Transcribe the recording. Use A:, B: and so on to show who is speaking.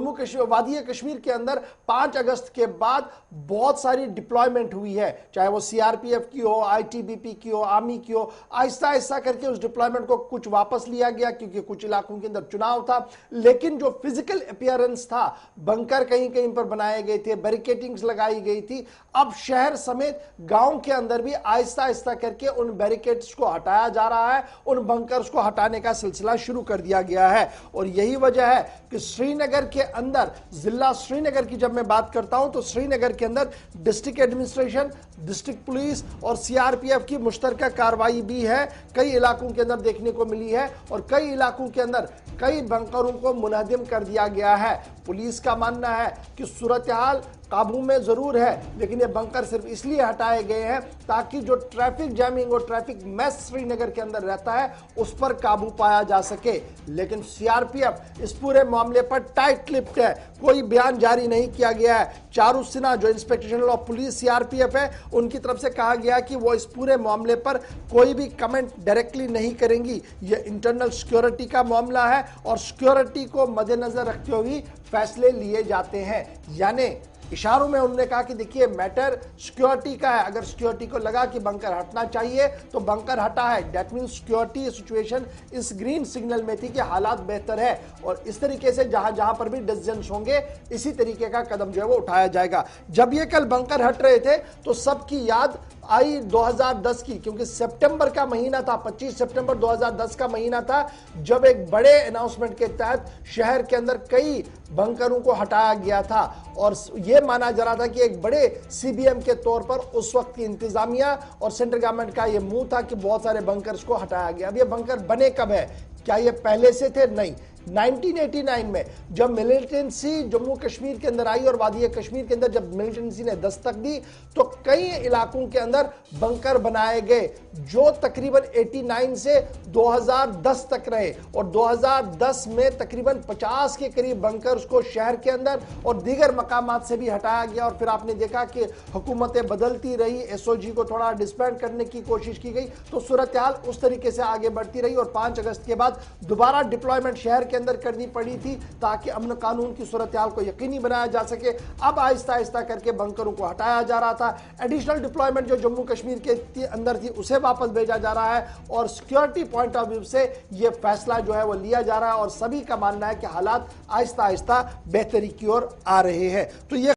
A: जम्मू कश्मीर वादी कश्मीर के अंदर 5 अगस्त के बाद बहुत सारी डिप्लॉयमेंट हुई है, चाहे वो सीआरपीएफ की हो, आईटीबीपी की हो, आर्मी की हो। आहिस्ता आहिस्ता करके उस डिप्लॉयमेंट को कुछ वापस लिया गया क्योंकि कुछ इलाकों के अंदर चुनाव था, लेकिन जो फिजिकल अपीयरेंस था, बंकर कहीं कहीं पर बनाए गए थे, बैरिकेडिंग्स लगाई गई थी। अब शहर समेत गांव के अंदर भी आहिस्ता आहिस्ता करके उन बैरिकेड्स को हटाया जा रहा है, उन बंकर्स को हटाने का सिलसिला शुरू कर दिया गया है। और यही वजह है कि श्रीनगर के अंदर, जिला श्रीनगर की जब मैं बात करता हूं तो श्रीनगर के अंदर डिस्ट्रिक्ट एडमिनिस्ट्रेशन, डिस्ट्रिक्ट पुलिस और सीआरपीएफ की मुश्तरका कार्रवाई भी है, कई इलाकों के अंदर देखने को मिली है और कई इलाकों के अंदर कई बंकरों को मुनहदिम कर दिया गया है। पुलिस का मानना है कि सूरत हाल काबू में जरूर है, लेकिन ये बंकर सिर्फ इसलिए हटाए गए हैं ताकि जो ट्रैफिक जैमिंग और ट्रैफिक मैस श्रीनगर के अंदर रहता है उस पर काबू पाया जा सके। लेकिन सीआरपीएफ इस पूरे मामले पर टाइट लिप्ड है, कोई बयान जारी नहीं किया गया है। चारू सिन्हा जो inspector general of police CRPF है, उनकी तरफ से कहा गया कि वो इस पूरे मामले पर कोई भी कमेंट डायरेक्टली नहीं करेंगी। ये इंटरनल सिक्योरिटी का मामला है और सिक्योरिटी को मद्देनजर रखते हुए फैसले लिए जाते हैं। यानी इशारों में उन्होंने कहा कि देखिए मैटर सिक्योरिटी का है, अगर सिक्योरिटी को लगा कि बंकर हटना चाहिए तो बंकर हटा है। दैट मींस सिक्योरिटी सिचुएशन इस ग्रीन सिग्नल में थी कि हालात बेहतर है और इस तरीके से जहां जहां पर भी डिसीजंस होंगे इसी तरीके का कदम जो है वो उठाया जाएगा। जब ये कल बंकर हट रहे थे तो सबकी याद आई 2010 की, क्योंकि सितंबर का महीना था, 25 सितंबर 2010 का महीना था, जब एक बड़े अनाउंसमेंट के तहत शहर के अंदर कई बंकरों को हटाया गया था और यह माना जा रहा था कि एक बड़े सीबीएम के तौर पर उस वक्त की इंतजामिया और सेंट्रल गवर्नमेंट का यह मुंह था कि बहुत सारे बंकर्स को हटाया गया। अब ये बंकर बने कब है? क्या ये पहले से थे? नहीं। 1989 में जब मिलिटेंसी जम्मू कश्मीर के अंदर आई और वादी कश्मीर के अंदर जब मिलिटेंसी ने दस्तक दी तो कई इलाकों के अंदर बंकर बनाए गए जो तकरीबन 89 से 2010 तक रहे और 2010 में तकरीबन 50 के करीब बंकर्स को शहर के अंदर और दीगर मकामात से भी हटाया गया। और फिर आपने देखा कि हुकूमतें बदलती रही, एसओजी को थोड़ा डिसबैंड करने की कोशिश की गई, तो सूरत हाल उस तरीके से आगे बढ़ती रही और 5 अगस्त के बाद दोबारा डिप्लॉयमेंट शहर के अंदर करनी पड़ी थी ताकि अमन कानून की सूरत हाल को यकीनी बनाया जा सके। अब आहिस्ता आहिस्ता करके बंकरों को हटाया जा रहा था। एडिशनल डिप्लॉयमेंट जो जम्मू कश्मीर के अंदर थी उसे वापस भेजा जा रहा है और सिक्योरिटी पॉइंट ऑफ व्यू से यह फैसला जो है वो लिया जा रहा है और सभी का मानना है कि हालात आहिस्ता आहिस्ता बेहतरी की ओर आ रहे हैं। तो ये